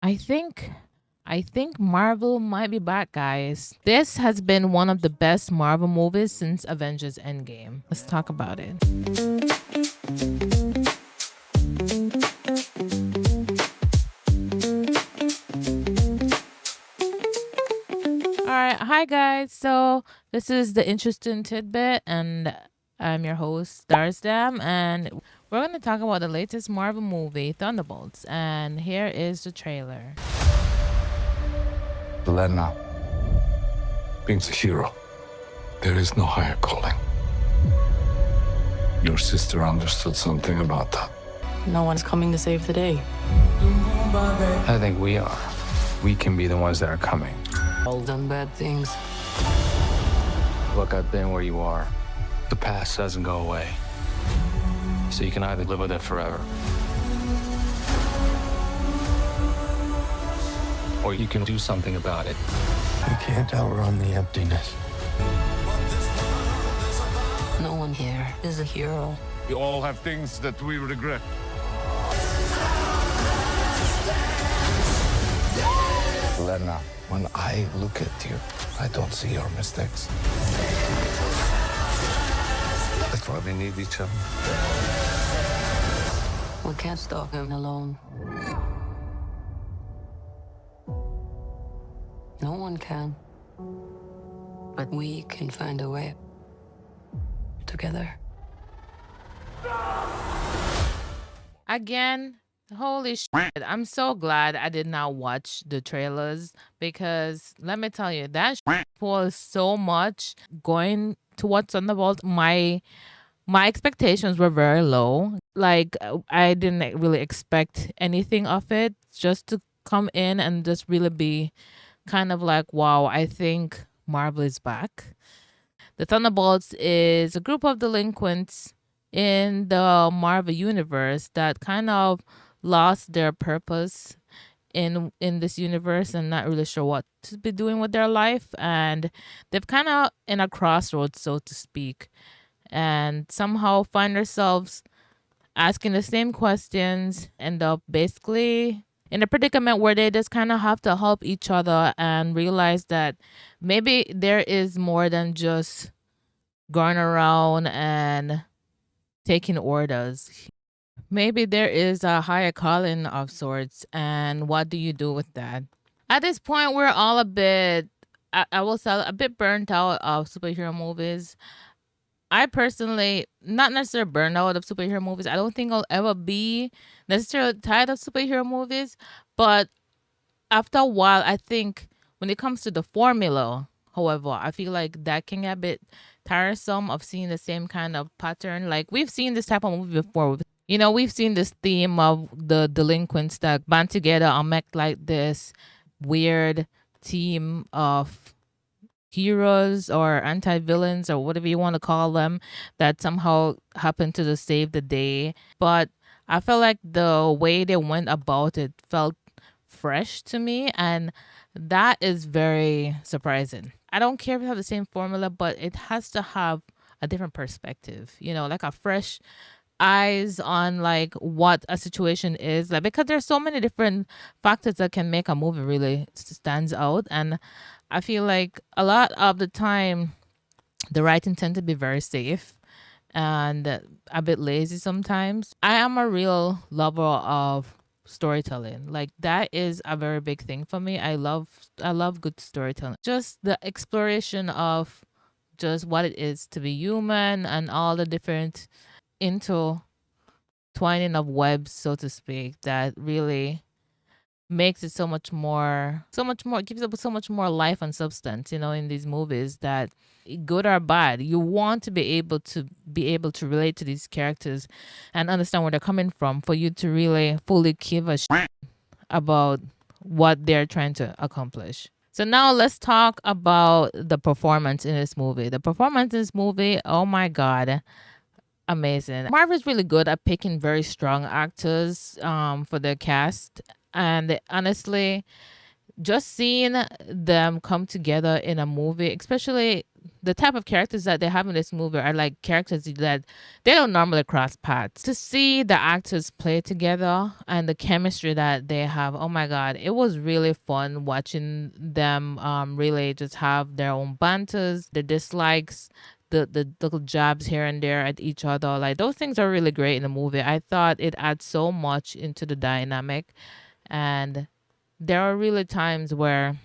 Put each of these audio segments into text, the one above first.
I think I think Marvel might be back, guys. This has been one of the best Marvel movies since Avengers Endgame. Let's talk about it. All right, hi guys. So this is the interesting tidbit, and I'm your host Darsdam, and we're going to talk about the latest Marvel movie, Thunderbolts. And here is the trailer. Elena, being a hero, there is no higher calling. Your sister understood something about that. No one's coming to save the day. I think we are. We can be the ones that are coming. All done bad things. Look, I've been where you are. The past doesn't go away. So you can either live with it forever, or you can do something about it. You can't outrun the emptiness. No one here is a hero. We all have things that we regret. Elena, when I look at you, I don't see your mistakes. That's why we need each other. We can't stop him alone. No one can. But we can find a way. Together. Again, holy shit. I'm so glad I did not watch the trailers because let me tell you, that was so much going towards Thunderbolt. My expectations were very low. Like I didn't really expect anything of it. Just to come in and just really be kind of like, wow, I think Marvel is back. The Thunderbolts is a group of delinquents in the Marvel universe that kind of lost their purpose in this universe and not really sure what to be doing with their life, and they've kind of in a crossroads, so to speak, and somehow find themselves asking the same questions, end up basically in a predicament where they just kind of have to help each other and realize that maybe there is more than just going around and taking orders. Maybe there is a higher calling of sorts, and what do you do with that? At this point, we're all a bit, I will say, a bit burnt out of superhero movies. I personally, not necessarily burned out of superhero movies. I don't think I'll ever be necessarily tired of superhero movies, but after a while, I think when it comes to the formula, however, I feel like that can get a bit tiresome of seeing the same kind of pattern. Like we've seen this type of movie before. You know, we've seen this theme of the delinquents that band together and make like this weird team of heroes or anti-villains or whatever you want to call them that somehow happen to just save the day. But I felt like the way they went about it felt fresh to me, and that is very surprising. I don't care if it has the same formula, but it has to have a different perspective, you know, like a fresh eyes on like what a situation is like, because there's so many different factors that can make a movie really stands out. And I feel like a lot of the time the writing tend to be very safe and a bit lazy sometimes. I am a real lover of storytelling. Like that is a very big thing for me. I love good storytelling. Just the exploration of just what it is to be human and all the different intertwining of webs, so to speak, that really makes it so much more gives it so much more life and substance, you know, in these movies, that good or bad, you want to be able to relate to these characters and understand where they're coming from for you to really fully give a shit about what they're trying to accomplish. So now let's talk about the performance in this movie. The performance in this movie, oh my god, amazing. Marvel's really good at picking very strong actors for their cast, and honestly, just seeing them come together in a movie, especially the type of characters that they have in this movie are like characters that they don't normally cross paths. To see the actors play together and the chemistry that they have, oh my god, it was really fun watching them really just have their own banters, their dislikes, the little jabs here and there at each other. Like those things are really great in the movie. I thought it adds so much into the dynamic, and there are really times where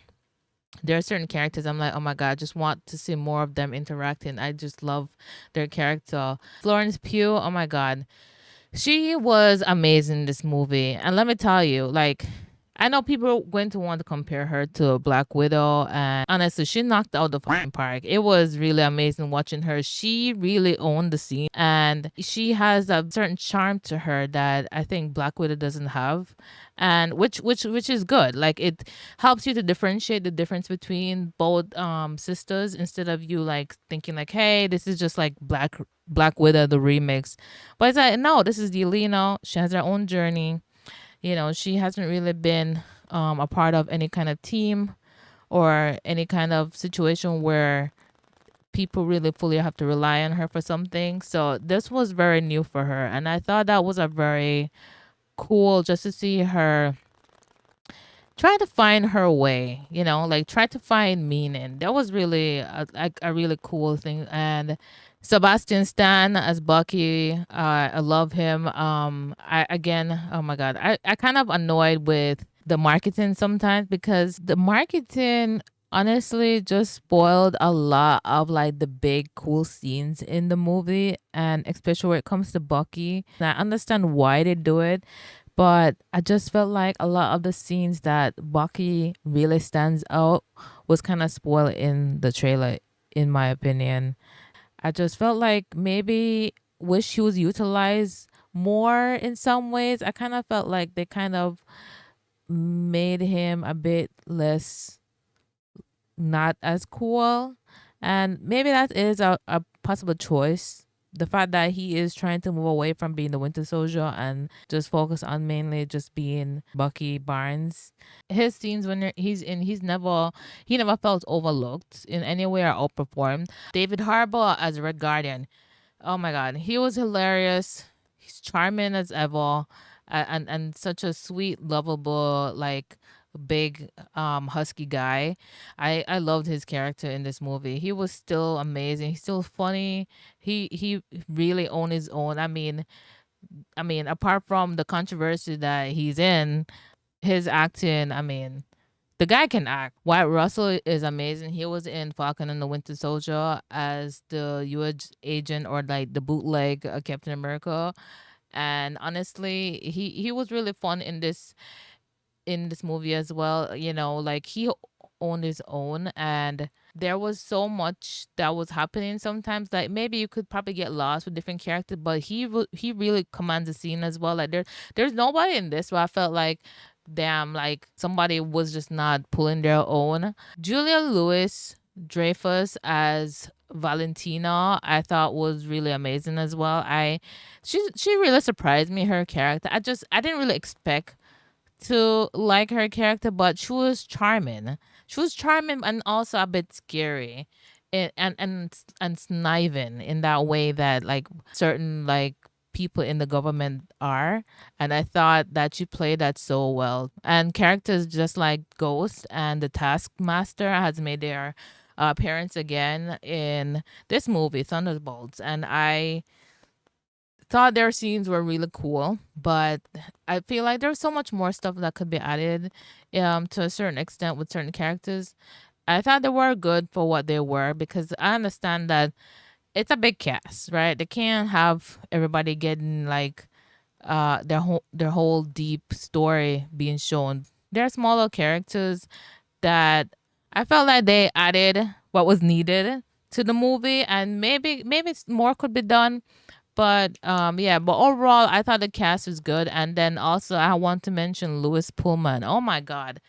there are certain characters I'm like, oh my god, I just want to see more of them interacting. I just love their character. Florence Pugh, oh my god, she was amazing in this movie. And let me tell you, like, I know people are going to want to compare her to Black Widow, and honestly, she knocked out the fucking park. It was really amazing watching her. She really owned the scene, and she has a certain charm to her that I think Black Widow doesn't have, and which is good. Like it helps you to differentiate the difference between both sisters instead of you like thinking like, hey, this is just like Black Widow the remix. But it's like, no, this is Yelena. She has her own journey. You know, she hasn't really been a part of any kind of team or any kind of situation where people really fully have to rely on her for something. So this was very new for her. And I thought that was a very cool just to see her try to find her way, you know, like try to find meaning. That was really a really cool thing. And Sebastian Stan as Bucky, I love him. I again, oh my god, I kind of annoyed with the marketing sometimes because the marketing honestly just spoiled a lot of like the big cool scenes in the movie, and especially when it comes to Bucky. And I understand why they do it, but I just felt like a lot of the scenes that Bucky really stands out was kind of spoiled in the trailer, in my opinion. I just felt like maybe wish he was utilized more in some ways. I kind of felt like they kind of made him a bit less not as cool. And maybe that is a possible choice. The fact that he is trying to move away from being the Winter Soldier and just focus on mainly just being Bucky Barnes. His scenes when he's in, he never felt overlooked in any way or outperformed. David Harbour as Red Guardian. Oh my god, he was hilarious. He's charming as ever, and such a sweet, lovable, like big husky guy. I loved his character in this movie. He was still amazing. He's still funny. He really owned his own. I mean, apart from the controversy that he's in, his acting, I mean, the guy can act. Wyatt Russell is amazing. He was in Falcon and the Winter Soldier as the U.S. agent, or like the bootleg Captain America. And honestly, he was really fun in this movie as well. You know, like he owned his own, and there was so much that was happening sometimes. Like maybe you could probably get lost with different characters, but he really commands the scene as well. Like there's nobody in this where I felt like, damn, like somebody was just not pulling their own. Julia Louis Dreyfus as Valentina, I thought was really amazing as well. She really surprised me, her character. I didn't really expect to like her character, but she was charming. She was charming and also a bit scary, and conniving in that way that like certain like people in the government are. And I thought that she played that so well. And characters just like Ghost and the Taskmaster has made their appearance again in this movie, Thunderbolts, and I thought their scenes were really cool, but I feel like there's so much more stuff that could be added to a certain extent with certain characters. I thought they were good for what they were, because I understand that it's a big cast, right? They can't have everybody getting like their whole deep story being shown. There are smaller characters that I felt like they added what was needed to the movie, and maybe more could be done, but yeah, but overall I thought the cast was good. And then also I want to mention Louis Pullman. Oh my god.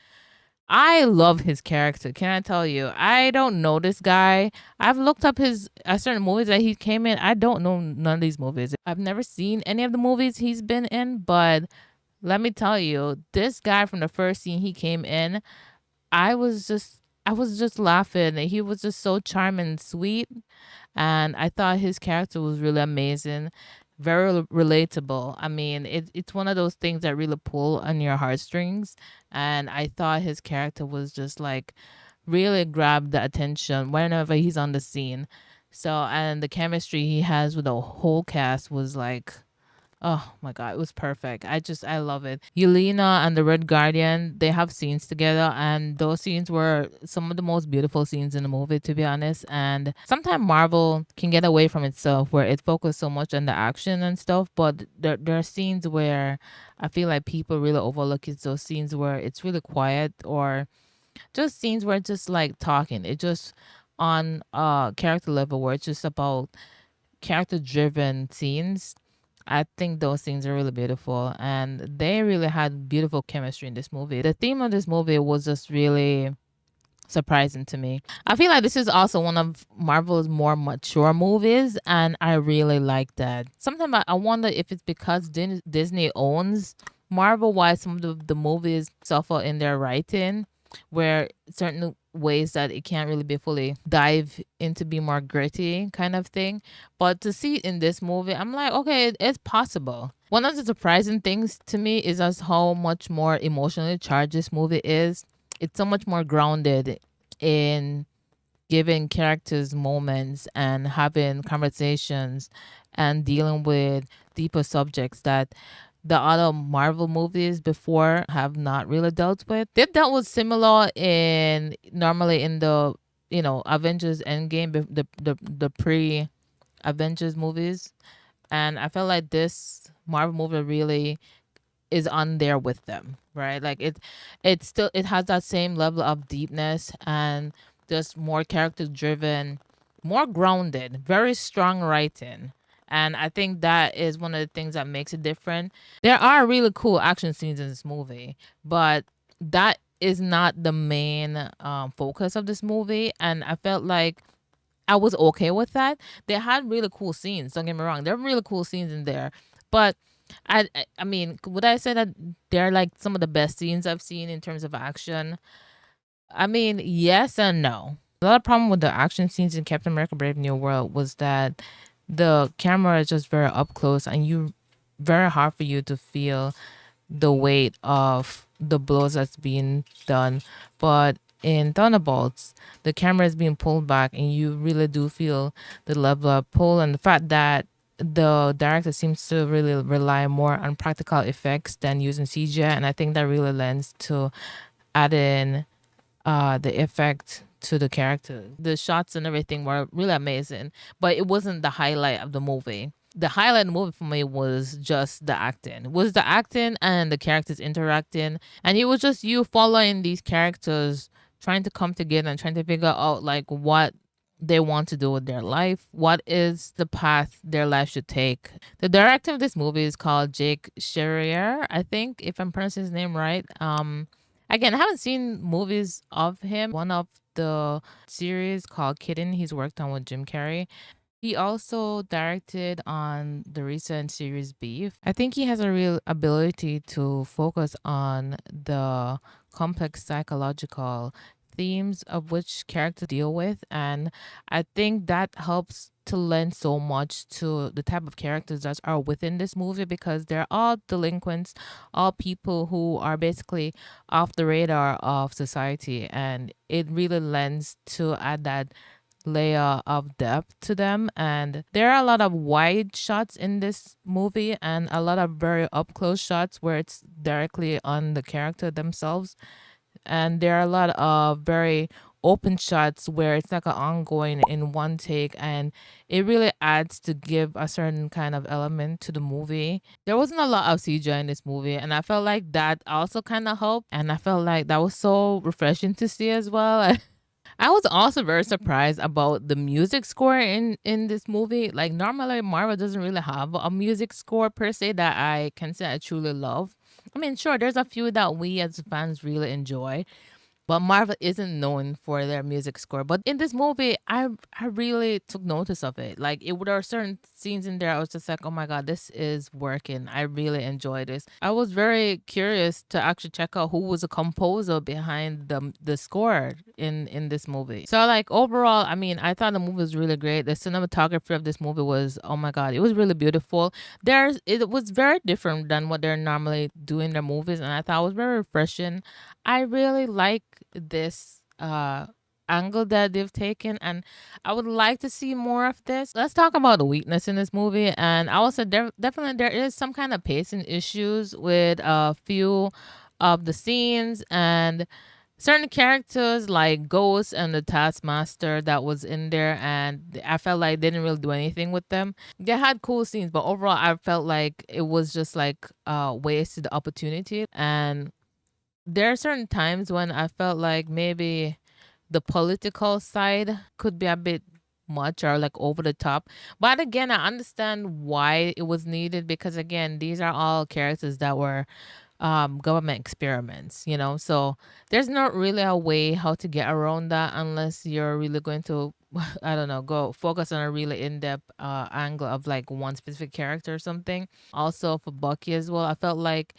I love his character. Can I tell you? I don't know this guy. I've looked up his certain movies that he came in. I don't know none of these movies. I've never seen any of the movies he's been in, but let me tell you, this guy from the first scene he came in, I was just laughing. He was just so charming and sweet, and I thought his character was really amazing, very relatable. I mean, it's one of those things that really pull on your heartstrings, and I thought his character was just like really grabbed the attention whenever he's on the scene. So, and the chemistry he has with the whole cast was like, oh my god, it was perfect. I love it. Yelena and the Red Guardian, they have scenes together, and those scenes were some of the most beautiful scenes in the movie, to be honest. And sometimes Marvel can get away from itself, where it focuses so much on the action and stuff. But there are scenes where I feel like people really overlook it. Those scenes where it's really quiet, or just scenes where it's just like talking. It just on a character level where it's just about character driven scenes. I think those scenes are really beautiful, and they really had beautiful chemistry in this movie. The theme of this movie was just really surprising to me. I feel like this is also one of Marvel's more mature movies, and I really like that. Sometimes I wonder if it's because Disney owns Marvel, why some of the movies suffer in their writing, where certain ways that it can't really be fully dive into be more gritty kind of thing. But to see it in this movie, I'm like, okay, it's possible. One of the surprising things to me is just how much more emotionally charged this movie is. It's so much more grounded in giving characters moments and having conversations and dealing with deeper subjects that the other Marvel movies before have not really dealt with. They've dealt with similar in normally in the Avengers Endgame, the pre Avengers movies, and I felt like this Marvel movie really is on there with them, right? Like it has that same level of deepness and just more character driven, more grounded, very strong writing. And I think that is one of the things that makes it different. There are really cool action scenes in this movie, but that is not the main focus of this movie. And I felt like I was okay with that. They had really cool scenes. Don't get me wrong. There are really cool scenes in there, but I mean, would I say that they're like some of the best scenes I've seen in terms of action? I mean, yes and no. A lot of problem with the action scenes in Captain America: Brave New World was that the camera is just very up close, and you very hard for you to feel the weight of the blows that's being done. But in Thunderbolts, the camera is being pulled back, and you really do feel the level of pull, and the fact that the director seems to really rely more on practical effects than using CGI, and I think that really lends to adding the effect to the character. The shots and everything were really amazing, but it wasn't the highlight of the movie. The highlight of the movie for me was just the acting. It was the acting and the characters interacting, and it was just you following these characters trying to come together and trying to figure out like what they want to do with their life, what is the path their life should take. The director of this movie is called Jake Sherrier, I think, if I'm pronouncing his name right. Again, I haven't seen movies of him. One of the series called Kitten he's worked on with Jim Carrey. He also directed on the recent series Beef. I think he has a real ability to focus on the complex psychological themes of which characters deal with. And I think that helps to lend so much to the type of characters that are within this movie, because they're all delinquents, all people who are basically off the radar of society. And it really lends to add that layer of depth to them. And there are a lot of wide shots in this movie and a lot of very up close shots where it's directly on the character themselves. And there are a lot of very open shots where it's like an ongoing in one take, and it really adds to give a certain kind of element to the movie. There wasn't a lot of CGI in this movie, and I felt like that also kind of helped, and I felt like that was so refreshing to see as well. I was also very surprised about the music score in this movie. Like normally Marvel doesn't really have a music score per se that I can say I truly love. I mean, sure, there's a few that we as fans really enjoy, But Marvel isn't known for their music score. But in this movie, I really took notice of it. Like there are certain scenes in there I was just like, oh my god, this is working. I really enjoy this. I was very curious to actually check out who was the composer behind the score in this movie. So like overall, I mean, I thought the movie was really great. The cinematography of this movie was, oh my god, it was really beautiful. It was very different than what they're normally doing in their movies, and I thought it was very refreshing. I really like this angle that they've taken, and I would like to see more of this. Let's talk about the weakness in this movie. And I would say definitely there is some kind of pacing issues with a few of the scenes, and certain characters like Ghost and the Taskmaster that was in there, and I felt like they didn't really do anything with them. They had cool scenes, but overall I felt like it was just like wasted opportunity. And there are certain times when I felt like maybe the political side could be a bit much or like over the top. But again, I understand why it was needed, because again, these are all characters that were government experiments, you know? So there's not really a way how to get around that unless you're really going to I don't know, go focus on a really in-depth angle of like one specific character or something. Also for Bucky as well, I felt like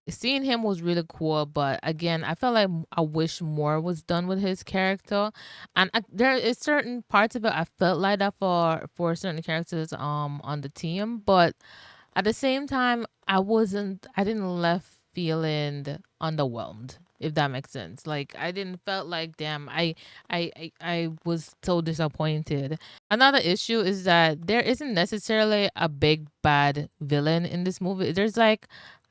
seeing him was really cool, but again, I felt like I wish more was done with his character. And there is certain parts of it I felt like that for certain characters on the team, but at the same time, I didn't left feeling underwhelmed, if that makes sense. Like I didn't felt like, damn, I was so disappointed. Another issue is that there isn't necessarily a big bad villain in this movie. There's like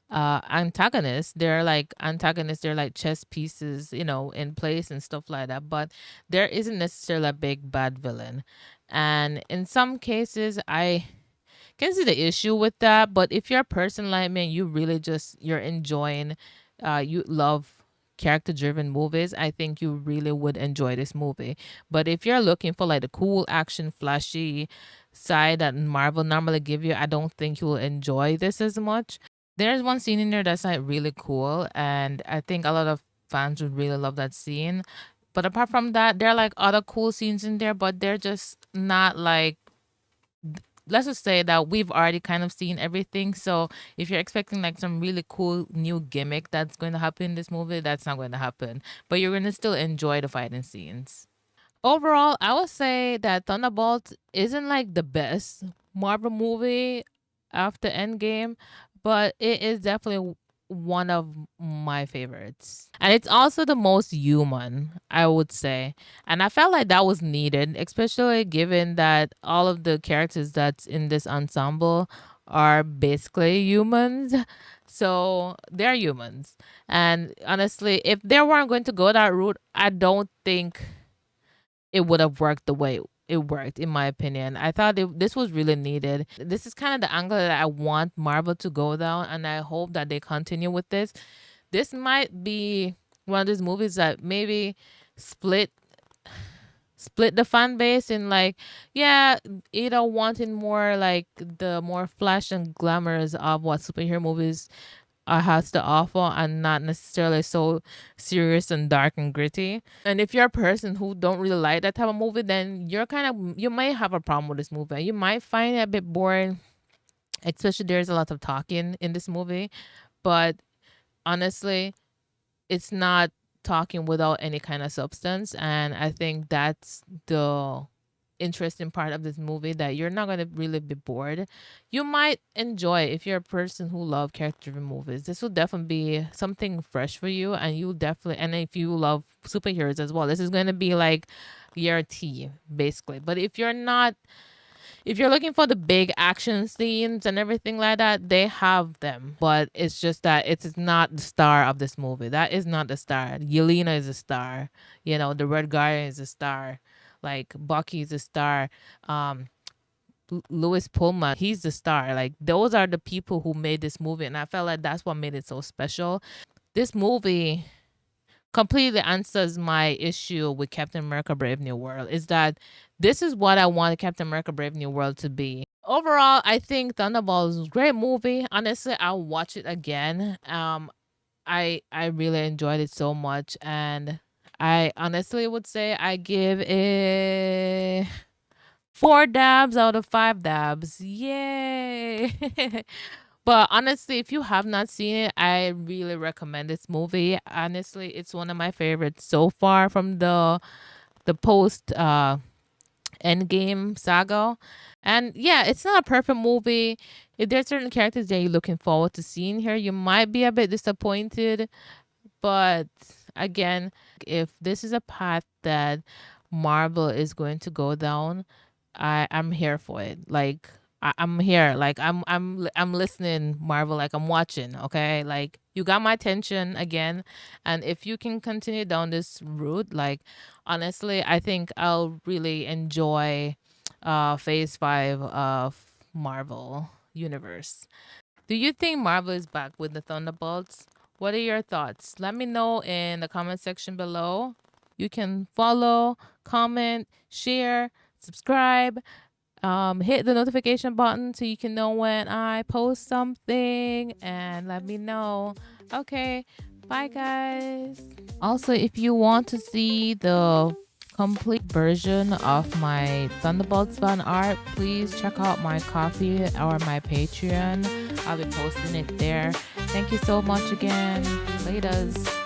antagonists. They're like antagonists, they're like chess pieces, you know, in place and stuff like that, but there isn't necessarily a big bad villain. And in some cases I can see the issue with that. But if you're a person like me and you really just you're enjoying you love character driven movies, I think you really would enjoy this movie. But if you're looking for like the cool action flashy side that Marvel normally give you, I don't think you will enjoy this as much. There's one scene in there that's like really cool, and I think a lot of fans would really love that scene. But apart from that, there are like other cool scenes in there, but they're just not like, let's just say that we've already kind of seen everything. So if you're expecting like some really cool new gimmick that's going to happen in this movie, that's not going to happen. But you're going to still enjoy the fighting scenes. Overall, I would say that Thunderbolts isn't like the best Marvel movie after Endgame, but it is definitely one of my favorites. And it's also the most human, I would say. And I felt like that was needed, especially given that all of the characters that's in this ensemble are basically humans. So they're humans. And honestly, if they weren't going to go that route, I don't think it would have worked the way it worked, in my opinion. I thought this was really needed. This is kind of the angle that I want Marvel to go down, and I hope that they continue with this. This might be one of those movies that maybe split split the fan base in like, yeah, either wanting more like the more flash and glamours of what superhero movies has to offer, and not necessarily so serious and dark and gritty. And if you're a person who don't really like that type of movie, then you might have a problem with this movie. You might find it a bit boring, especially there's a lot of talking in this movie. But honestly, it's not talking without any kind of substance, and I think that's the interesting part of this movie, that you're not going to really be bored. You might enjoy it if you're a person who love character driven movies. This will definitely be something fresh for you, and you definitely, and if you love superheroes as well, this is going to be like your tea basically. But if you're not, if you're looking for the big action scenes and everything like that, they have them. But it's just that it's not the star of this movie. That is not the star. Yelena is a star. You know, the Red Guardian is a star. Like Bucky is a star. Um, Louis Pullman, he's the star. Like those are the people who made this movie, and I felt like that's what made it so special. This movie completely answers my issue with Captain America Brave New World, is that this is what I wanted Captain America Brave New World to be. Overall, I think Thunderbolts is a great movie. Honestly, I'll watch it again. I really enjoyed it so much, and I honestly would say I give it 4 dabs out of 5 dabs. Yay! But honestly, if you have not seen it, I really recommend this movie. Honestly, it's one of my favorites so far from the post Endgame saga. And yeah, it's not a perfect movie. If there's certain characters that you're looking forward to seeing here, you might be a bit disappointed. But again, if this is a path that Marvel is going to go down, I'm here for it. Like I'm here. Like I'm listening, Marvel. Like I'm watching. Okay, like you got my attention again, and if you can continue down this route, like honestly, I think I'll really enjoy Phase 5 of Marvel Universe. Do you think Marvel is back with the Thunderbolts? What are your thoughts? Let me know in the comment section below. You can follow, comment, share, subscribe, hit the notification button so you can know when I post something and let me know. Okay, bye guys. Also, if you want to see the complete version of my Thunderbolts fan art, please check out my Coffee or my Patreon. I'll be posting it there. Thank you so much again. Laters.